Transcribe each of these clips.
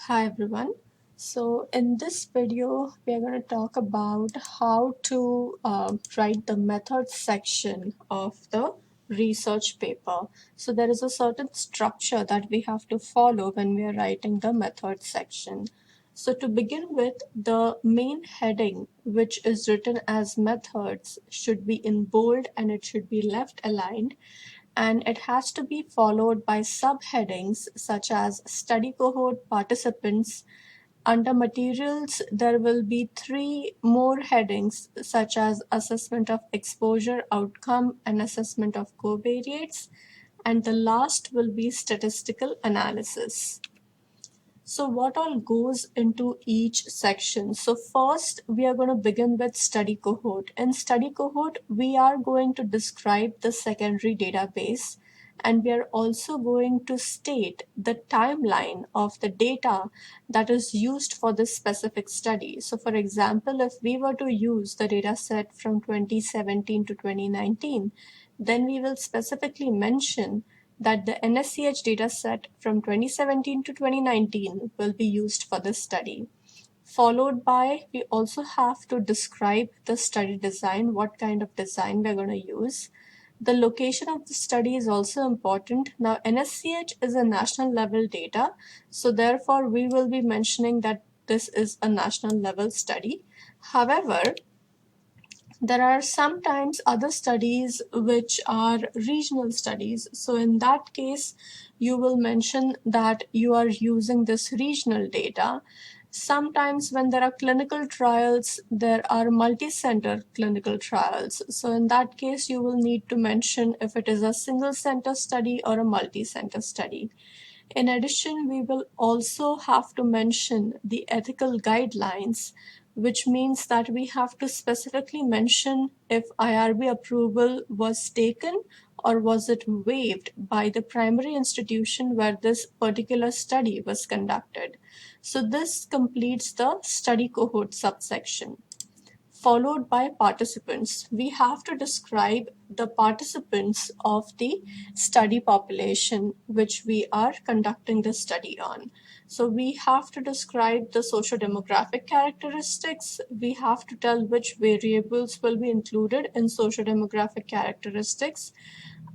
Hi everyone. So in this video, we are going to talk about how to write the methods section of the research paper. So there is a certain structure that we have to follow when we are writing the methods section. So to begin with, the main heading, which is written as methods, should be in bold and it should be left aligned, and it has to be followed by subheadings such as study cohort participants. Under materials, there will be three more headings such as assessment of exposure outcome and assessment of covariates, and the last will be statistical analysis. So what all goes into each section? So first, we are going to begin with study cohort. In study cohort, we are going to describe the secondary database, and we are also going to state the timeline of the data that is used for this specific study. So for example, if we were to use the data set from 2017 to 2019, then we will specifically mention that the NSCH dataset from 2017 to 2019 will be used for this study. Followed by, we also have to describe the study design, what kind of design we're going to use. The location of the study is also important. Now, NSCH is a national level data, so therefore we will be mentioning that this is a national level study. However, there are sometimes other studies which are regional studies. So in that case, you will mention that you are using this regional data. Sometimes when there are clinical trials, there are multi-center clinical trials. So in that case, you will need to mention if it is a single center study or a multi-center study. In addition, we will also have to mention the ethical guidelines, which means that we have to specifically mention if IRB approval was taken or was it waived by the primary institution where this particular study was conducted. So this completes the study cohort subsection. Followed by participants. We have to describe the participants of the study population which we are conducting the study on. So we have to describe the socio-demographic characteristics. We have to tell which variables will be included in socio-demographic characteristics.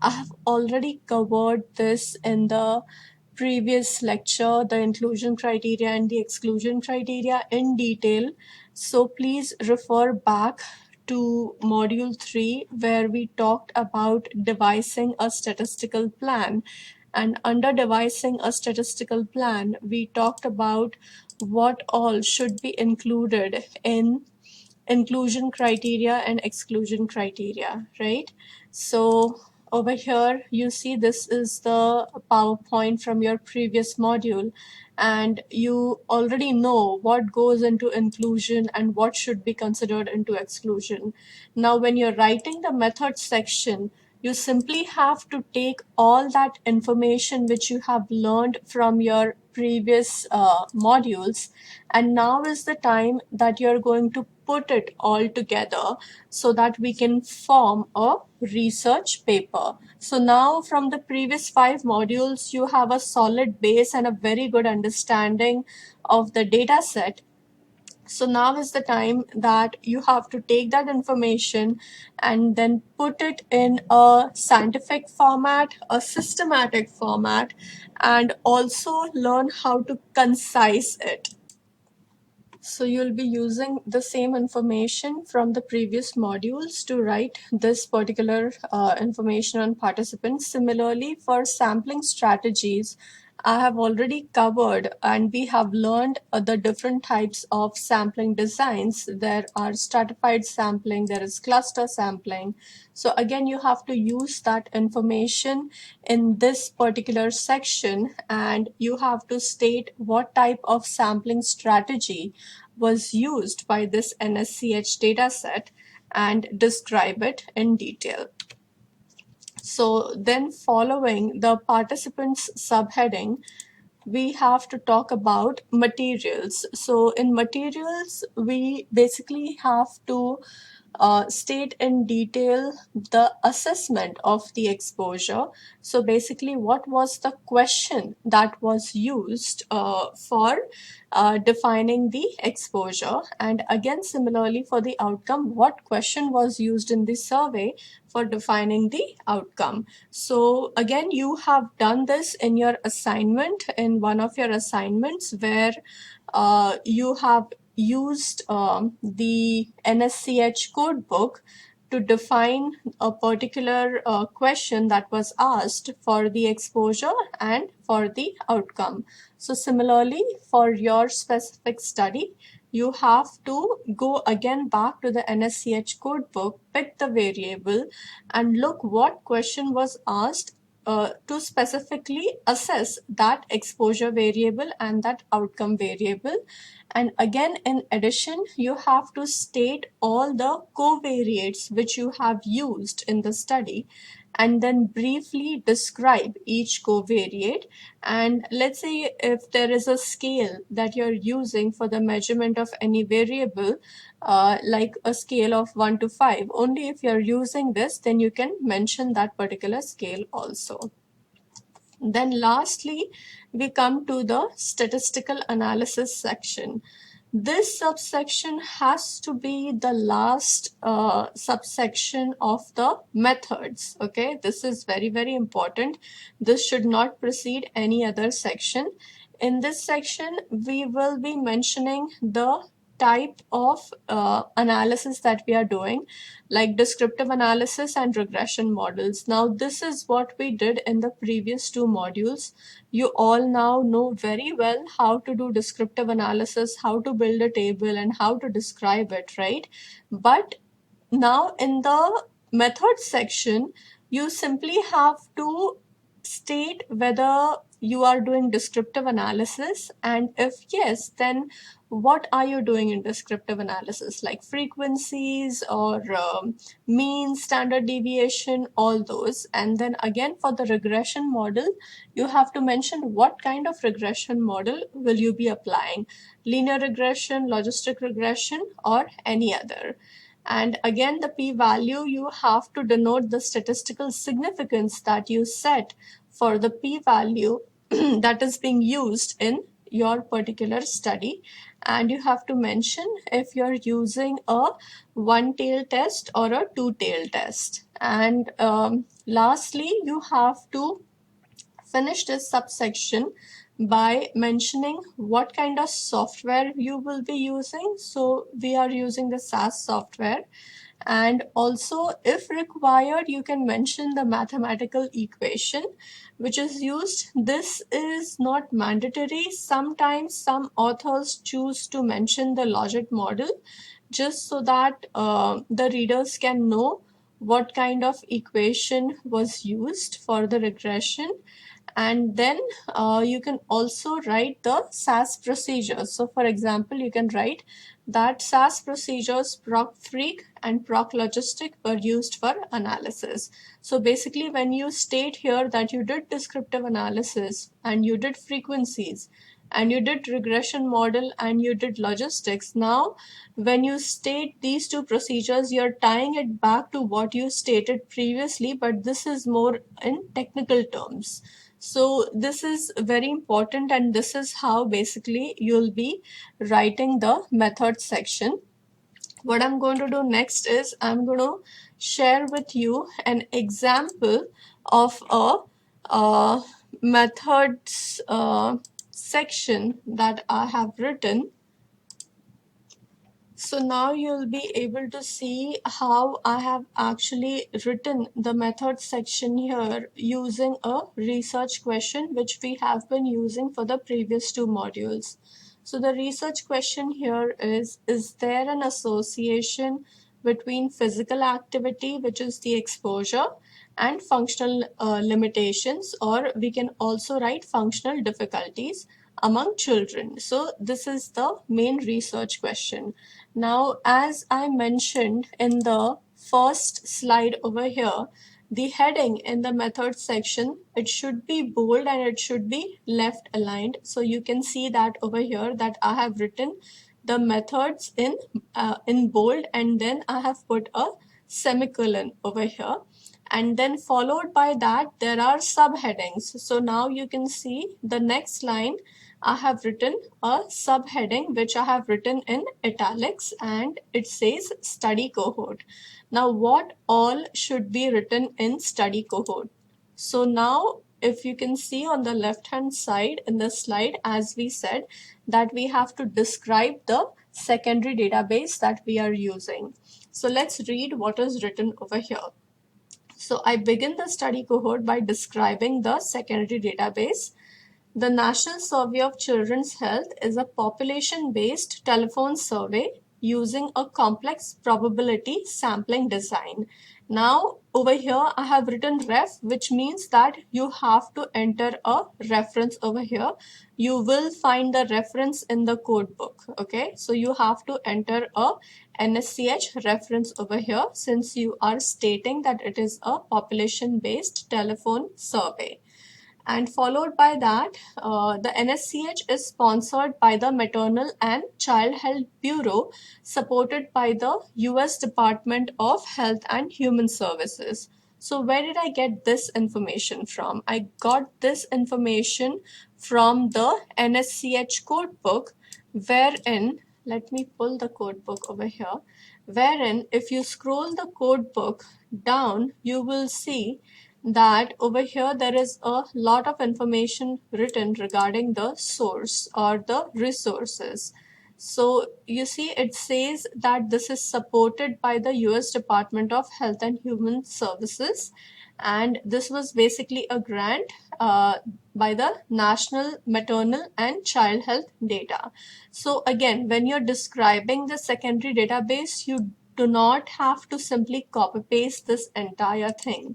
I have already covered this in the previous lecture, the inclusion criteria and the exclusion criteria in detail. So please refer back to module 3 where we talked about devising a statistical plan. And under devising a statistical plan, we talked about what all should be included in inclusion criteria and exclusion criteria, right? So over here, you see this is the PowerPoint from your previous module, and you already know what goes into inclusion and what should be considered into exclusion. Now, when you're writing the methods section, you simply have to take all that information which you have learned from your previous modules, and now is the time that you're going to put it all together so that we can form a research paper. So now from the previous 5 modules, you have a solid base and a very good understanding of the data set. So now is the time that you have to take that information and then put it in a scientific format, a systematic format, and also learn how to concise it. So you'll be using the same information from the previous modules to write this particular information on participants. Similarly, for sampling strategies, I have already covered and we have learned the different types of sampling designs. There are stratified sampling, there is cluster sampling. So again, you have to use that information in this particular section, and you have to state what type of sampling strategy was used by this NSCH dataset and describe it in detail. So then following the participants subheading, we have to talk about materials. So in materials, we basically have to state in detail the assessment of the exposure. So basically, what was the question that was used for defining the exposure? And again, similarly for the outcome, what question was used in the survey for defining the outcome? So again, you have done this in your assignment, in one of your assignments, where you have used the NSCH codebook to define a particular question that was asked for the exposure and for the outcome. So similarly, for your specific study, you have to go again back to the NSCH codebook, pick the variable, and look what question was asked to specifically assess that exposure variable and that outcome variable. And again, in addition, you have to state all the covariates which you have used in the study, and then briefly describe each covariate. And let's say if there is a scale that you're using for the measurement of any variable, like a scale of 1 to 5, only if you're using this, then you can mention that particular scale also. Then lastly, we come to the statistical analysis section. This subsection has to be the last subsection of the methods. Okay, this is very, very important. This should not precede any other section. In this section, we will be mentioning the type of analysis that we are doing, like descriptive analysis and regression models. Now, this is what we did in the previous two modules. You all now know very well how to do descriptive analysis, how to build a table, and how to describe it, right? But now in the method section, you simply have to state whether you are doing descriptive analysis, and if yes, then what are you doing in descriptive analysis, like frequencies or mean, standard deviation, all those. And then again, for the regression model, you have to mention what kind of regression model will you be applying: linear regression, logistic regression, or any other. And again, the p-value, you have to denote the statistical significance that you set for the p-value that is being used in your particular study. And you have to mention if you're using a one-tailed test or a two-tailed test. And lastly, you have to finish this subsection by mentioning what kind of software you will be using. So we are using the SAS software. And also, if required, you can mention the mathematical equation which is used. This is not mandatory. Sometimes some authors choose to mention the logic model just so that the readers can know what kind of equation was used for the regression. And then you can also write the SAS procedures. So for example, you can write that SAS procedures PROC-FREAK and PROC-LOGISTIC were used for analysis. So basically, when you state here that you did descriptive analysis and you did frequencies and you did regression model and you did logistics, now when you state these two procedures, you're tying it back to what you stated previously, but this is more in technical terms. So this is very important, and this is how basically you'll be writing the method section. What I'm going to do next is I'm going to share with you an example of a methods section that I have written. So now you'll be able to see how I have actually written the method section here using a research question which we have been using for the previous two modules. So the research question here is there an association between physical activity, which is the exposure, and functional limitations, or we can also write functional difficulties among children? So this is the main research question. Now, as I mentioned in the first slide over here, the heading in the method section, it should be bold and it should be left aligned. So you can see that over here that I have written the methods in bold, and then I have put a semicolon over here, and then followed by that there are subheadings. So now you can see the next line I have written a subheading which I have written in italics, and it says study cohort. Now what all should be written in study cohort? So now if you can see on the left hand side in the slide, as we said, that we have to describe the secondary database that we are using. So let's read what is written over here. So I begin the study cohort by describing the secondary database. The National Survey of Children's Health is a population-based telephone survey using a complex probability sampling design. Now, over here, I have written ref, which means that you have to enter a reference over here. You will find the reference in the code book. Okay, so you have to enter a NSCH reference over here since you are stating that it is a population-based telephone survey. And followed by that, the NSCH is sponsored by the Maternal and Child Health Bureau, supported by the US Department of Health and Human Services. So where did I get this information from? I got this information from the NSCH code book, wherein, let me pull the code book over here, wherein if you scroll the code book down, you will see that over here there is a lot of information written regarding the source or the resources. So you see it says that this is supported by the US Department of Health and Human Services, and this was basically a grant by the National Maternal and Child Health Data. So again, when you're describing the secondary database, you do not have to simply copy paste this entire thing.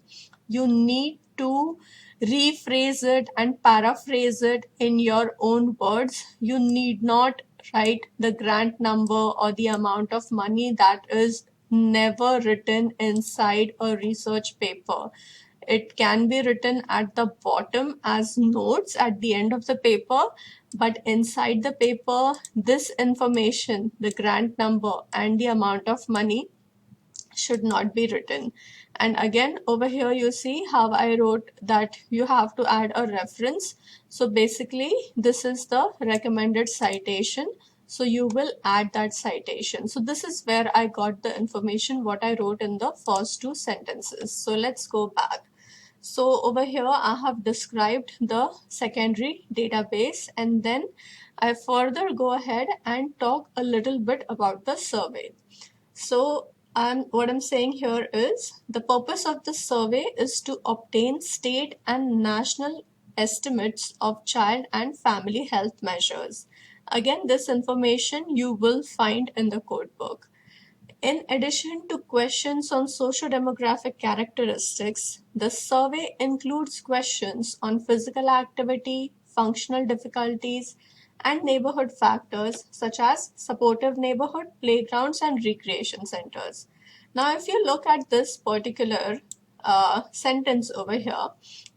You need to rephrase it and paraphrase it in your own words. You need not write the grant number or the amount of money that is never written inside a research paper. It can be written at the bottom as notes at the end of the paper, but inside the paper, this information, the grant number and the amount of money, should not be written. And again, over here you see how I wrote that you have to add a reference. So basically this is the recommended citation, so you will add that citation. So this is where I got the information what I wrote in the first two sentences. So let's go back. So over here I have described the secondary database, and then I further go ahead and talk a little bit about the survey. So what I'm saying here is the purpose of the survey is to obtain state and national estimates of child and family health measures. Again, this information you will find in the code book. In addition to questions on socio-demographic characteristics, the survey includes questions on physical activity, functional difficulties, and neighborhood factors such as supportive neighborhood, playgrounds, and recreation centers. Now, if you look at this particular sentence over here,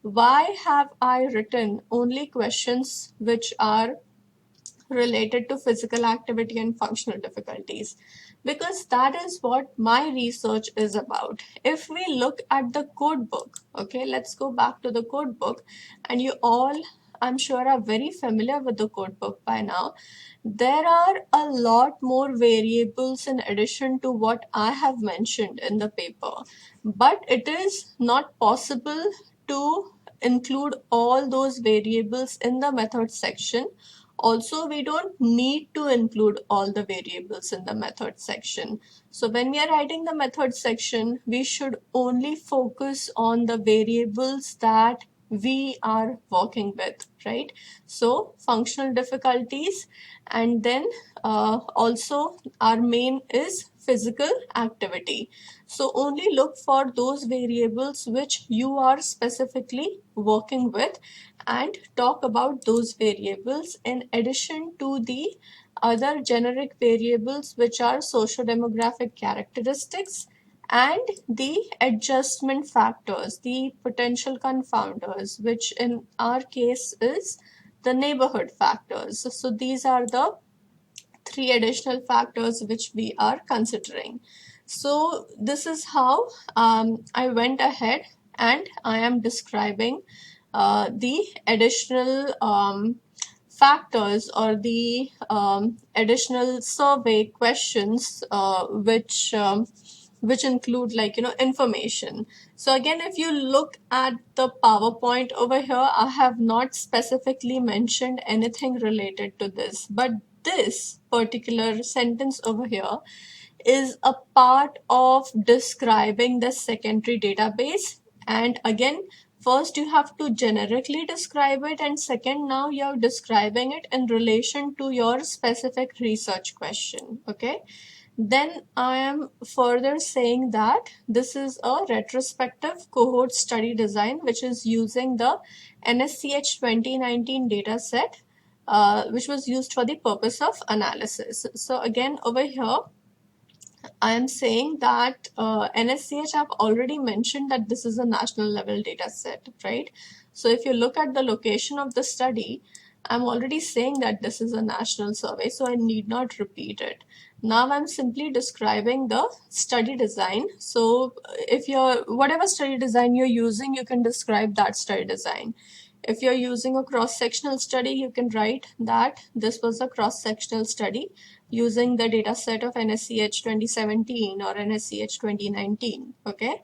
why have I written only questions which are related to physical activity and functional difficulties? Because that is what my research is about. If we look at the code book, okay, let's go back to the code book, and you all, I'm sure, are very familiar with the code book by now. There are a lot more variables in addition to what I have mentioned in the paper, but it is not possible to include all those variables in the method section. Also, we don't need to include all the variables in the method section. So when we are writing the method section, we should only focus on the variables that we are working with, right? So functional difficulties, and then also our main is physical activity. So only look for those variables which you are specifically working with, and talk about those variables in addition to the other generic variables which are socio-demographic characteristics and the adjustment factors, the potential confounders, which in our case is the neighborhood factors. So these are the three additional factors which we are considering. So this is how I went ahead and I am describing the additional factors or the additional survey questions which include, like, information. So again, if you look at the PowerPoint over here, I have not specifically mentioned anything related to this, but this particular sentence over here is a part of describing the secondary database. And again, first you have to generically describe it, and second, now you're describing it in relation to your specific research question. Okay, then I am further saying that this is a retrospective cohort study design which is using the NSCH 2019 dataset, which was used for the purpose of analysis. So again, over here, I am saying that NSCH, I've already mentioned that this is a national level data set, right? So if you look at the location of the study, I'm already saying that this is a national survey, so I need not repeat it. Now I'm simply describing the study design. So if you're, whatever study design you're using, you can describe that study design. If you're using a cross-sectional study, you can write that this was a cross-sectional study using the data set of NSCH 2017 or NSCH 2019. Okay,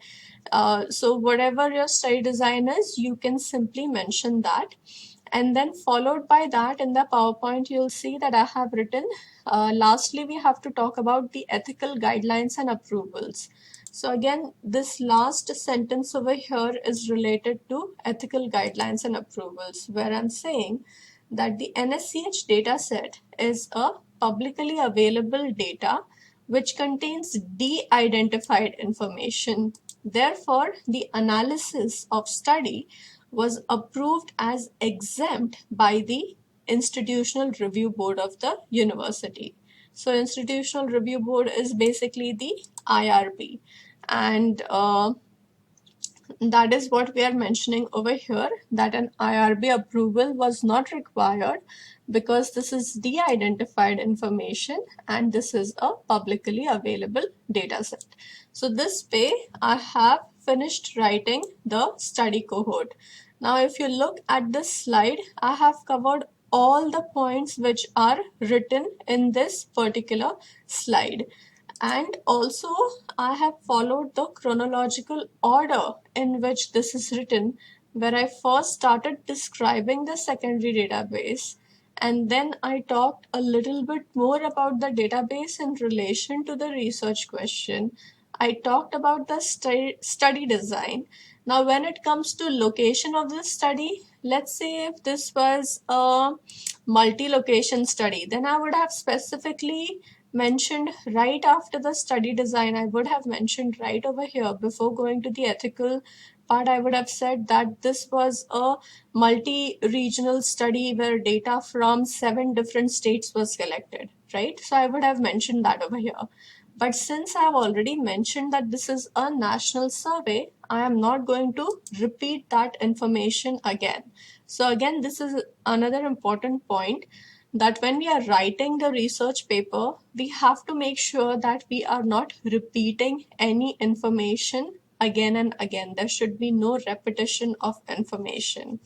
so whatever your study design is, you can simply mention that. And then followed by that, in the PowerPoint, you'll see that I have written, lastly, we have to talk about the ethical guidelines and approvals. So again, this last sentence over here is related to ethical guidelines and approvals, where I'm saying that the NSCH dataset is a publicly available data which contains de-identified information. Therefore, the analysis of study was approved as exempt by the Institutional Review Board of the university. So Institutional Review Board is basically the IRB, and that is what we are mentioning over here, that an IRB approval was not required because this is de-identified information and this is a publicly available data set. So this way I have finished writing the study cohort. Now if you look at this slide, I have covered all the points which are written in this particular slide. And also, I have followed the chronological order in which this is written, where I first started describing the secondary database, and then I talked a little bit more about the database in relation to the research question. I talked about the study design. Now, when it comes to location of the study, let's say if this was a multi-location study, then I would have specifically mentioned right after the study design. I would have mentioned right over here before going to the ethical part. I would have said that this was a multi-regional study where data from 7 different states was collected, right? So I would have mentioned that over here. But since I have already mentioned that this is a national survey, I am not going to repeat that information again. So again, this is another important point, that when we are writing the research paper, we have to make sure that we are not repeating any information again and again. There should be no repetition of information.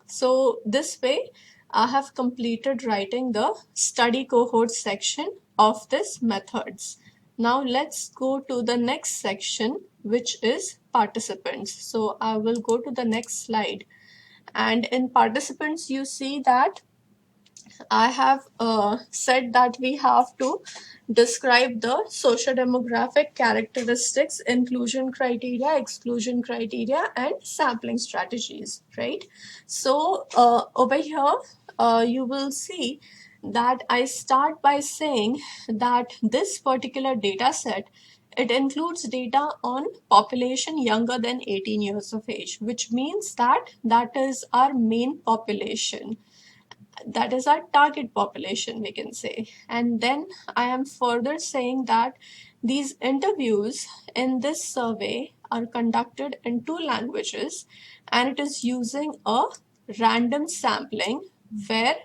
So this way, I have completed writing the study cohort section of this methods. Now let's go to the next section, which is participants. So I will go to the next slide. And in participants, you see that I have said that we have to describe the socio-demographic characteristics, inclusion criteria, exclusion criteria, and sampling strategies, right? So over here, you will see that I start by saying that this particular data set, it includes data on population younger than 18 years of age, which means that that is our main population. That is our target population, we can say. And then I am further saying that these interviews in this survey are conducted in 2 languages, and it is using a random sampling where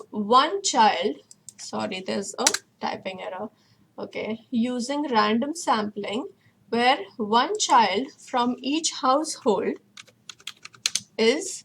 one child sorry, there's a typing error. Okay, using random sampling where one child from each household is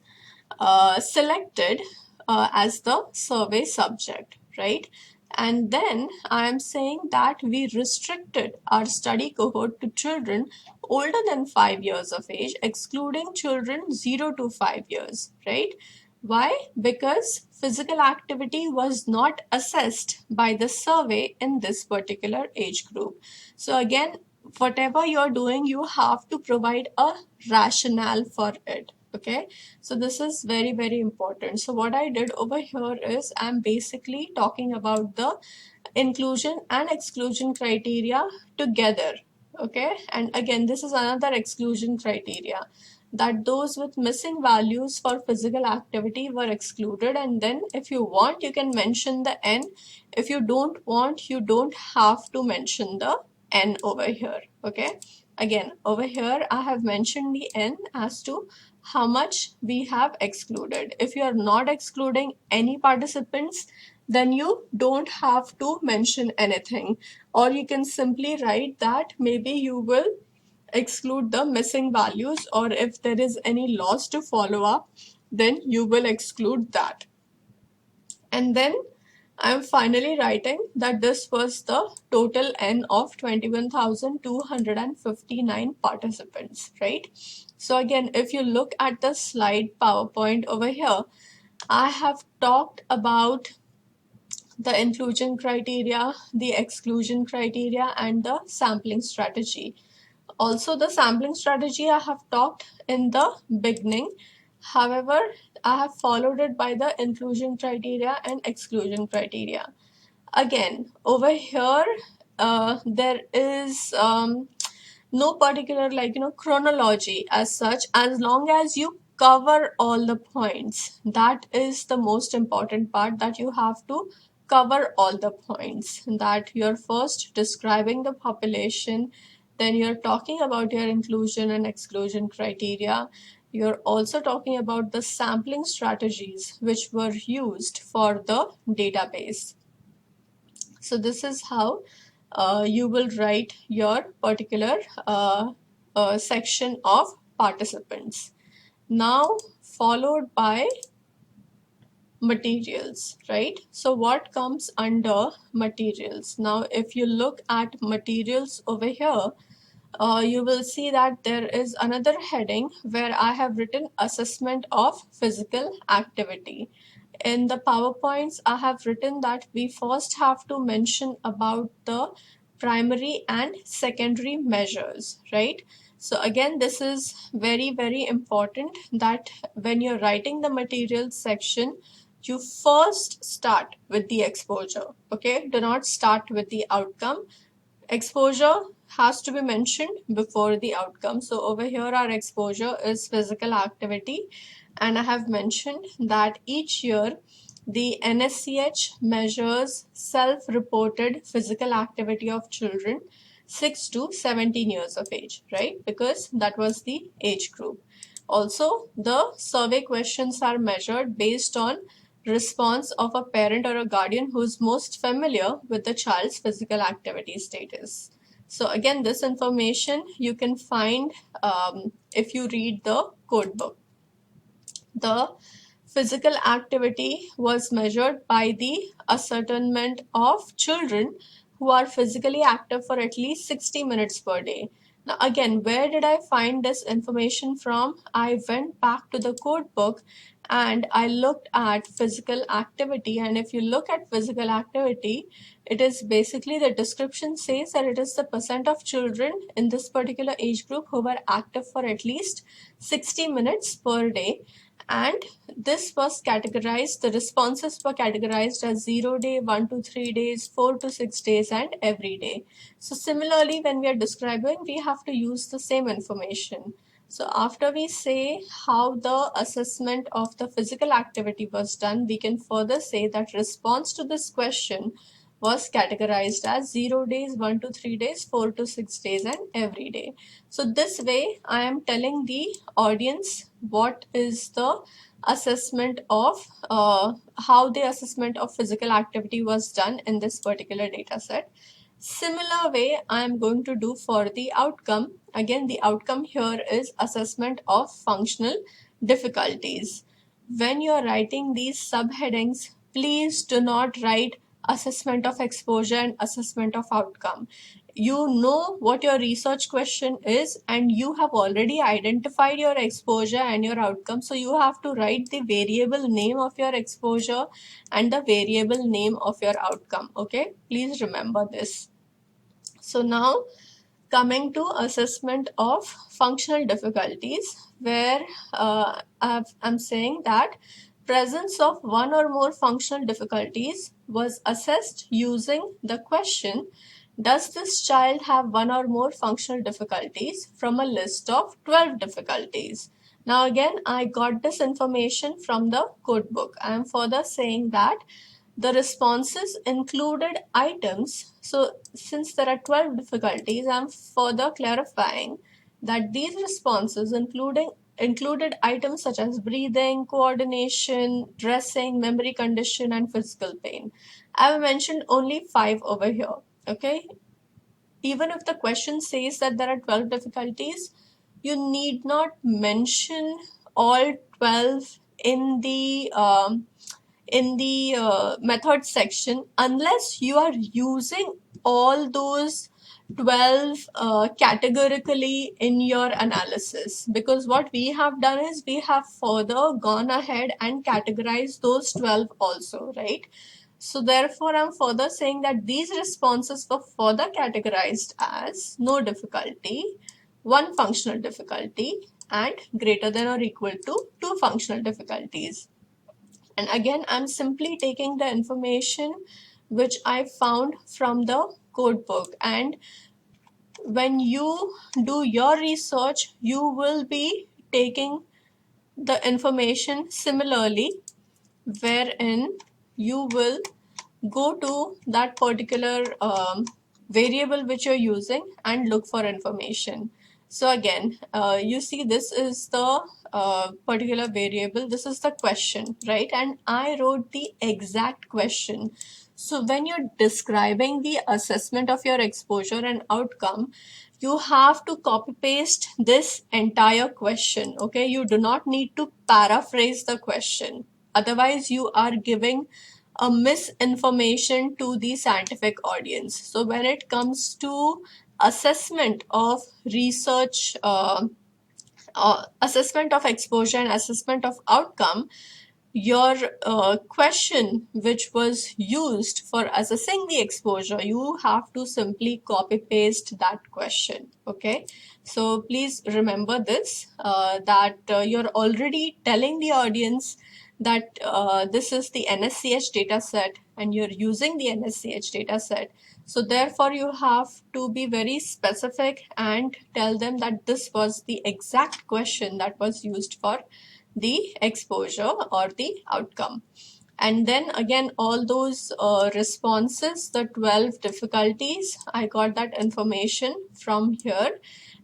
selected as the survey subject, right? And then I am saying that we restricted our study cohort to children older than 5 years of age, excluding children 0 to 5 years, right? Why? Because physical activity was not assessed by the survey in this particular age group. So again, whatever you're doing, you have to provide a rationale for it. Okay, so this is very, very important. So what I did over here is I'm basically talking about the inclusion and exclusion criteria together. Okay, and again, this is another exclusion criteria, that those with missing values for physical activity were excluded. And then if you want, you can mention the n. If you don't want, you don't have to mention the n over here. Okay, again, over here I have mentioned the n as to how much we have excluded. If you are not excluding any participants, then you don't have to mention anything, or you can simply write that maybe you will exclude the missing values, or if there is any loss to follow up, then you will exclude that. And then I'm finally writing that this was the total N of 21,259 participants, right? So again, if you look at the slide PowerPoint over here, I have talked about the inclusion criteria, the exclusion criteria, and the sampling strategy. Also, the sampling strategy I have talked in the beginning. However, I have followed it by the inclusion criteria and exclusion criteria. Again, over here, there is no particular, chronology as such, as long as you cover all the points. That is the most important part, that you have to cover all the points, that you're first describing the population, then you're talking about your inclusion and exclusion criteria. You're also talking about the sampling strategies which were used for the database. So this is how you will write your particular section of participants. Now followed by materials, right? So what comes under materials? Now if you look at materials over here, you will see that there is another heading where I have written assessment of physical activity. In the PowerPoints, I have written that we first have to mention about the primary and secondary measures, right? So again, this is very, very important, that when you're writing the materials section, you first start with the exposure. Okay, do not start with the outcome. Exposure has to be mentioned before the outcome. So over here our exposure is physical activity, and I have mentioned that each year the NSCH measures self-reported physical activity of children 6 to 17 years of age, right? Because that was the age group. Also, the survey questions are measured based on response of a parent or a guardian who is most familiar with the child's physical activity status. So again, this information you can find if you read the code book. The physical activity was measured by the ascertainment of children who are physically active for at least 60 minutes per day. Now, again, where did I find this information from? I went back to the code book and I looked at physical activity. And if you look at physical activity, it is basically, the description says that it is the percent of children in this particular age group who were active for at least 60 minutes per day. And this was categorized, the responses were categorized as 0 day, 1 to 3 days, 4 to 6 days, and every day. So similarly, when we are describing, we have to use the same information. So after we say how the assessment of the physical activity was done, we can further say that response to this question was categorized as 0 days, 1 to 3 days, 4 to 6 days, and every day. So this way I am telling the audience what is the assessment of how the assessment of physical activity was done in this particular data set. Similar way I am going to do for the outcome. Again, the outcome here is assessment of functional difficulties. When you're writing these subheadings, please do not write assessment of exposure and assessment of outcome. You know what your research question is and you have already identified your exposure and your outcome. So you have to write the variable name of your exposure and the variable name of your outcome. Okay, please remember this. So now coming to assessment of functional difficulties, where I'm saying that presence of one or more functional difficulties was assessed using the question, does this child have one or more functional difficulties from a list of 12 difficulties? Now again, I got this information from the code book. I am further saying that the responses included items. So since there are 12 difficulties, I'm further clarifying that these responses included items such as breathing, coordination, dressing, memory condition, and physical pain. I've mentioned only 5 over here. Okay, even if the question says that there are 12 difficulties, you need not mention all 12 in the method section unless you are using all those 12 categorically in your analysis, because what we have done is we have further gone ahead and categorized those 12 also, right? So therefore I'm further saying that these responses were further categorized as no difficulty, one functional difficulty, and greater than or equal to two functional difficulties. And again, I'm simply taking the information which I found from the code book. And when you do your research, you will be taking the information similarly, wherein you will go to that particular variable which you're using and look for information. So again, you see this is the particular variable, this is the question, right? And I wrote the exact question. So when you're describing the assessment of your exposure and outcome, you have to copy paste this entire question. Okay, you do not need to paraphrase the question, otherwise you are giving a misinformation to the scientific audience. So when it comes to assessment of research, assessment of exposure and assessment of outcome, your question which was used for assessing the exposure, you have to simply copy paste that question. Okay, so please remember this, that you're already telling the audience that this is the NSCH data set and you're using the NSCH data set. So therefore you have to be very specific and tell them that this was the exact question that was used for the exposure or the outcome. And then again, all those responses, the 12 difficulties, I got that information from here.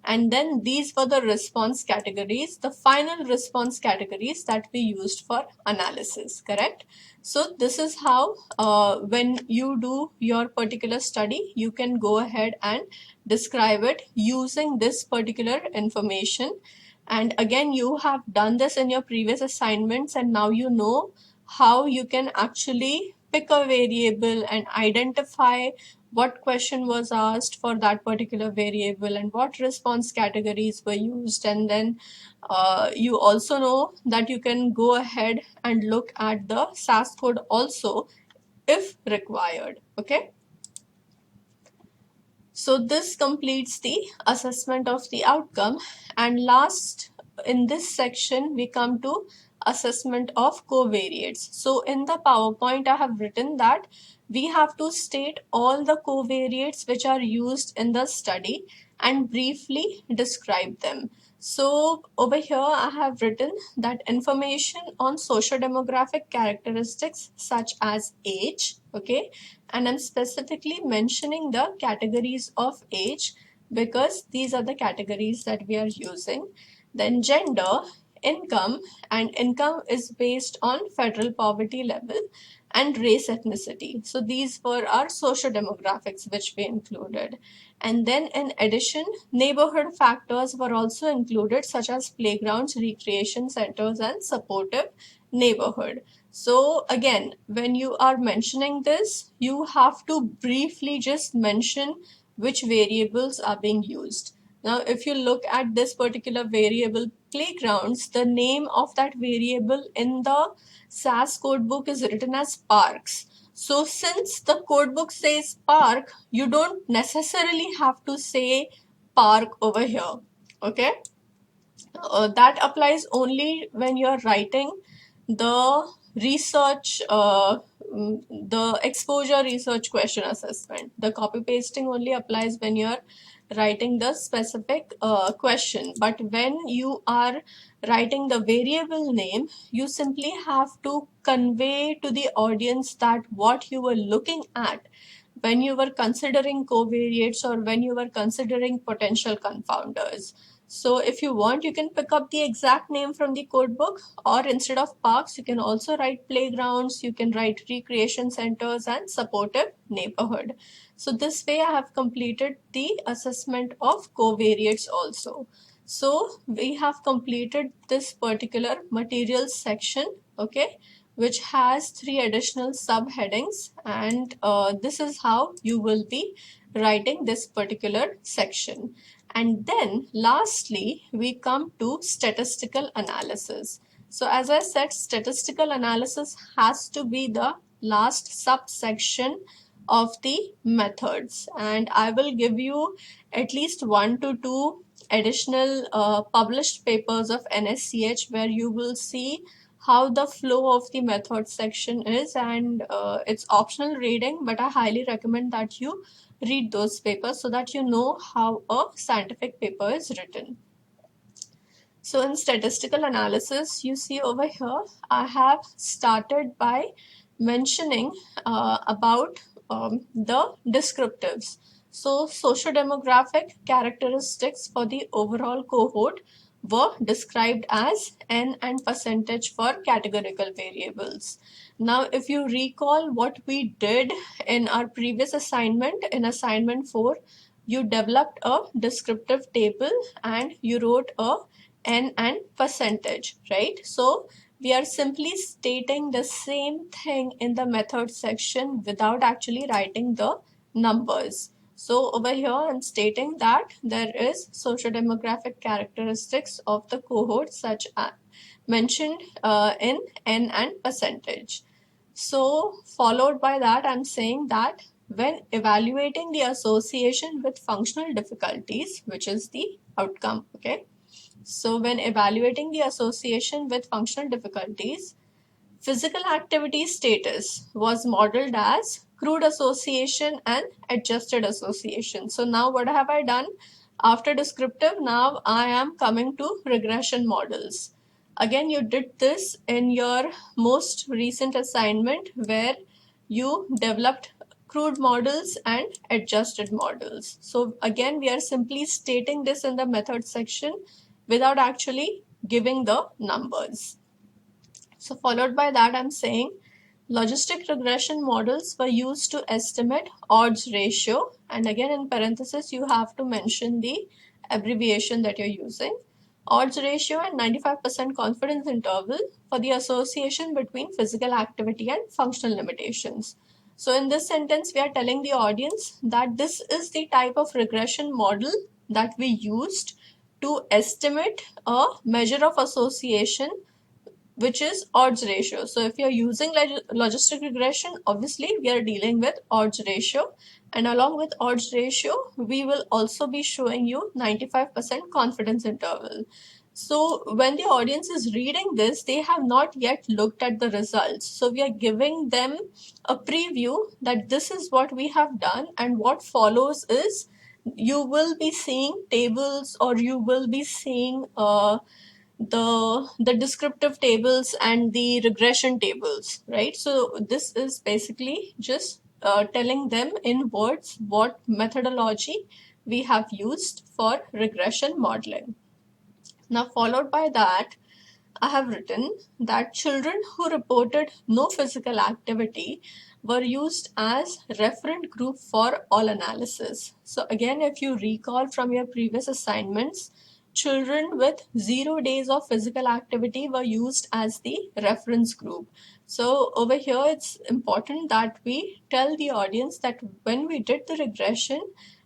And then these were the response categories, the final response categories that we used for analysis, correct? So this is how when you do your particular study, you can go ahead and describe it using this particular information. And again, you have done this in your previous assignments, and now you know how you can actually pick a variable and identify what question was asked for that particular variable and what response categories were used. And then you also know that you can go ahead and look at the SAS code also if required. Okay, so this completes the assessment of the outcome. And last, in this section, we come to assessment of covariates. So in the PowerPoint, I have written that we have to state all the covariates which are used in the study and briefly describe them. So over here, I have written that information on socio-demographic characteristics such as age, okay, and I'm specifically mentioning the categories of age because these are the categories that we are using. Then gender, income, and income is based on federal poverty level and race ethnicity. So these were our socio-demographics which we included. And then in addition, neighborhood factors were also included, such as playgrounds, recreation centers, and supportive neighborhood. So again, when you are mentioning this, you have to briefly just mention which variables are being used. Now, if you look at this particular variable playgrounds, the name of that variable in the SAS codebook is written as parks. So since the codebook says park, you don't necessarily have to say park over here. Okay? That applies only when you're writing the research, the exposure research question assessment. The copy pasting only applies when you're writing the specific question. But when you are writing the variable name, you simply have to convey to the audience that what you were looking at when you were considering covariates or when you were considering potential confounders. So if you want, you can pick up the exact name from the codebook, or instead of parks, you can also write playgrounds, you can write recreation centers and supportive neighborhood. So this way I have completed the assessment of covariates also. So we have completed this particular materials section, okay, which has 3 additional subheadings, and this is how you will be writing this particular section. And then lastly, we come to statistical analysis. So as I said, statistical analysis has to be the last subsection of the methods, and I will give you at least 1 to 2 additional published papers of NSCH where you will see how the flow of the method section is, and it's optional reading, but I highly recommend that you read those papers so that you know how a scientific paper is written. So in statistical analysis, you see over here, I have started by mentioning about the descriptives. So socio-demographic characteristics for the overall cohort were described as N and percentage for categorical variables. Now, if you recall what we did in our previous assignment, in assignment 4, you developed a descriptive table and you wrote a N and percentage, right? So we are simply stating the same thing in the method section without actually writing the numbers. So over here I'm stating that there is socio-demographic characteristics of the cohort such as mentioned in N and percentage. So followed by that, I'm saying that when evaluating the association with functional difficulties, which is the outcome, okay? So when evaluating the association with functional difficulties, physical activity status was modeled as crude association and adjusted association. So now what have I done? After descriptive, now I am coming to regression models. Again, you did this in your most recent assignment where you developed crude models and adjusted models. So again, we are simply stating this in the method section without actually giving the numbers. So followed by that, I'm saying logistic regression models were used to estimate odds ratio. And again, in parentheses, you have to mention the abbreviation that you're using. Odds ratio and 95% confidence interval for the association between physical activity and functional limitations. So in this sentence, we are telling the audience that this is the type of regression model that we used to estimate a measure of association, which is odds ratio. So if you're using logistic regression, obviously we are dealing with odds ratio, and along with odds ratio, we will also be showing you 95% confidence interval. So when the audience is reading this, they have not yet looked at the results. So we are giving them a preview that this is what we have done, and what follows is you will be seeing tables, or you will be seeing the descriptive tables and the regression tables, right? So this is basically just telling them in words what methodology we have used for regression modeling. Now followed by that, I have written that children who reported no physical activity were used as referent group for all analysis. So again, if you recall from your previous assignments, children with 0 days of physical activity were used as the reference group. So over here, it's important that we tell the audience that when we did the regression,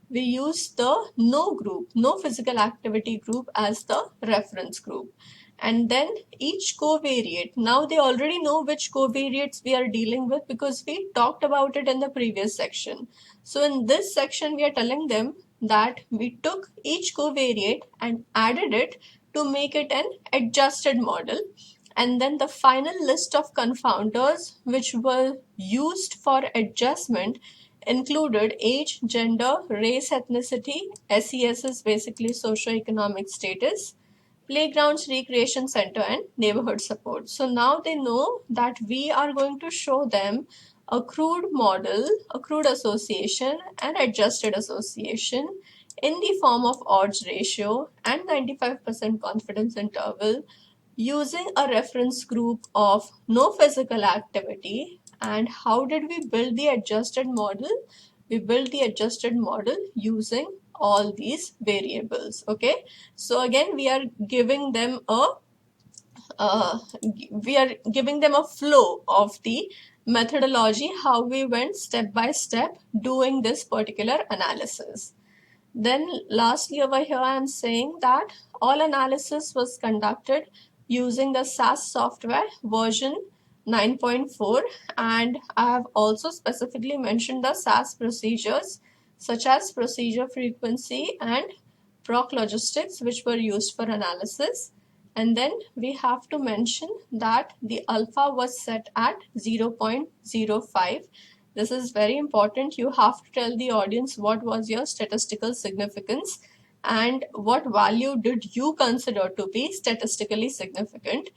we used the no group, no physical activity group as the reference group. And then each covariate, now they already know which covariates we are dealing with because we talked about it in the previous section. So in this section, we are telling them that we took each covariate and added it to make it an adjusted model. And then the final list of confounders which were used for adjustment included age, gender, race, ethnicity. SES is basically socioeconomic status, playgrounds, recreation center, and neighborhood support. So now they know that we are going to show them a crude model, a crude association, and adjusted association in the form of odds ratio and 95% confidence interval using a reference group of no physical activity. And how did we build the adjusted model? We built the adjusted model using all these variables. Okay, so again uh, we are giving them a flow of the methodology, how we went step by step doing this particular analysis. Then lastly over here, I'm saying that all analysis was conducted using the SAS software version 9.4, and I have also specifically mentioned the SAS procedures such as procedure frequency and proc logistics which were used for analysis. And then we have to mention that the alpha was set at 0.05. This is very important. You have to tell the audience what was your statistical significance and what value did you consider to be statistically significant,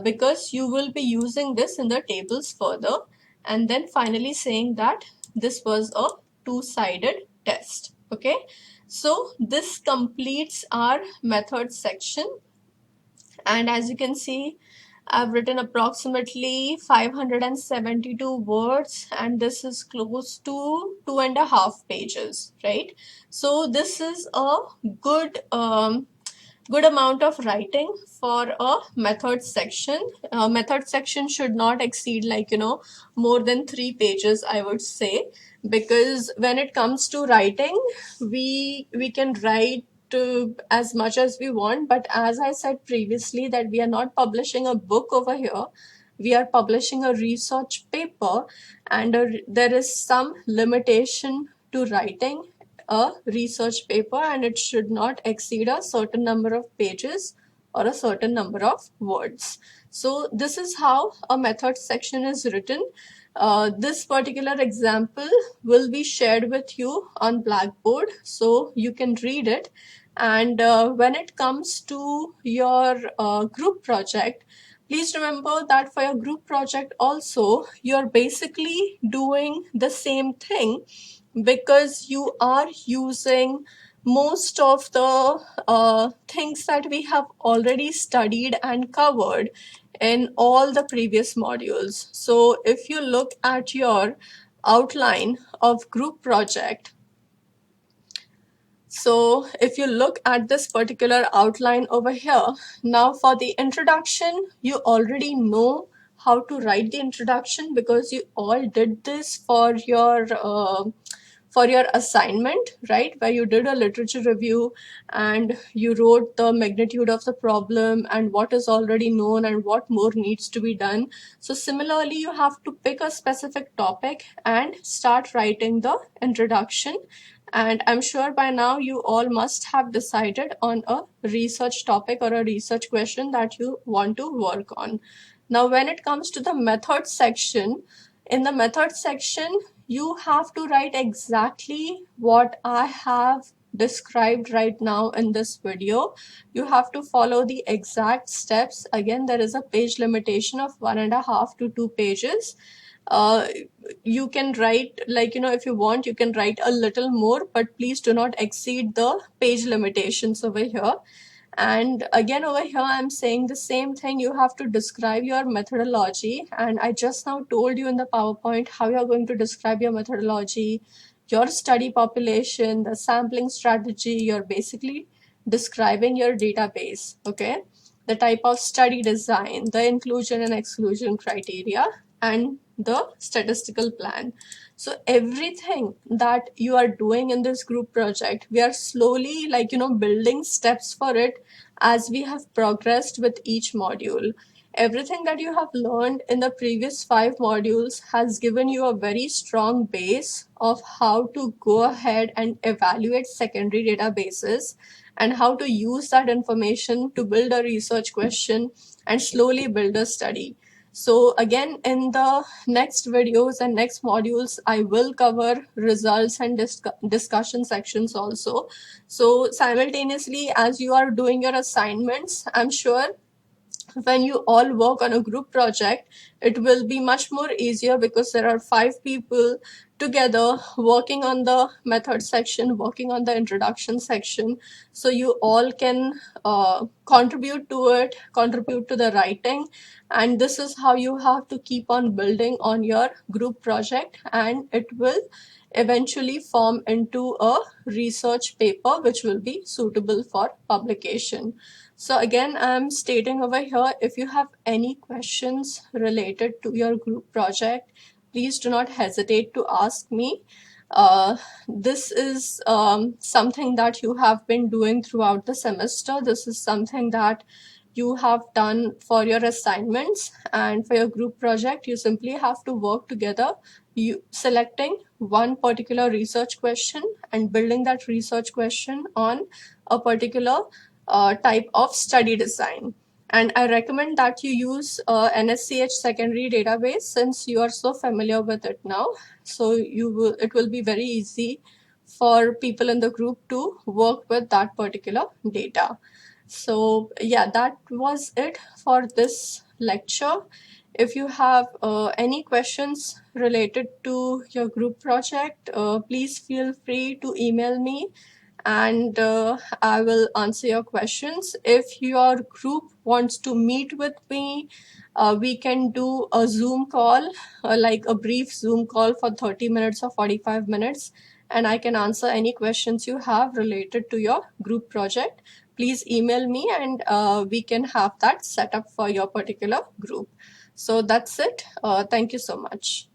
because you will be using this in the tables further. And then finally saying that this was a two-sided test. Okay, so this completes our method section. And as you can see, I've written approximately 572 words, and this is close to 2.5 pages, right? So this is a good good amount of writing for a method section. Method section should not exceed, like, more than 3 pages, I would say, because when it comes to writing, we can write as much as we want. But as I said previously, that we are not publishing a book over here. We are publishing a research paper, and there is some limitation to writing a research paper, and it should not exceed a certain number of pages or a certain number of words. So this is how a method section is written. This particular example will be shared with you on Blackboard, so you can read it. And when it comes to your group project, please remember that for your group project also, you're basically doing the same thing, because you are using most of the things that we have already studied and covered in all the previous modules. So if you look at your outline of group project, so if you look at this particular outline over here, now for the introduction, you already know how to write the introduction because you all did this for your assignment, right? Where you did a literature review and you wrote the magnitude of the problem and what is already known and what more needs to be done. So similarly, you have to pick a specific topic and start writing the introduction. And I'm sure by now you all must have decided on a research topic or a research question that you want to work on. Now, when it comes to the method section, in the method section, you have to write exactly what I have described right now in this video. You have to follow the exact steps. Again, there is a page limitation of 1.5 to 2 pages. You can write, like, if you want, you can write a little more, but please do not exceed the page limitations over here. And again, over here, I'm saying the same thing. You have to describe your methodology. And I just now told you in the PowerPoint how you're going to describe your methodology, your study population, the sampling strategy. You're basically describing your database, okay? The type of study design, the inclusion and exclusion criteria, and the statistical plan. So everything that you are doing in this group project, we are slowly building steps for it as we have progressed with each module. Everything that you have learned in the previous 5 modules has given you a very strong base of how to go ahead and evaluate secondary databases and how to use that information to build a research question and slowly build a study. So again, in the next videos and next modules, I will cover results and discussion sections also. So simultaneously, as you are doing your assignments, I'm sure when you all work on a group project, it will be much more easier because there are 5 people together working on the method section, working on the introduction section. So you all can contribute to it, contribute to the writing. And this is how you have to keep on building on your group project, and it will eventually form into a research paper which will be suitable for publication. So again, I'm stating over here, if you have any questions related to your group project, please do not hesitate to ask me. This is something that you have been doing throughout the semester. This is something that you have done for your assignments, and for your group project, you simply have to work together, you selecting one particular research question and building that research question on a particular type of study design. And I recommend that you use NSCH secondary database since you are so familiar with it now. So it will be very easy for people in the group to work with that particular data. So yeah, that was it for this lecture. If you have any questions related to your group project, please feel free to email me, and I will answer your questions. If your group wants to meet with me, we can do a Zoom call, like a brief Zoom call for 30 minutes or 45 minutes, and I can answer any questions you have related to your group project. Please email me, and we can have that set up for your particular group. So that's it. Thank you so much.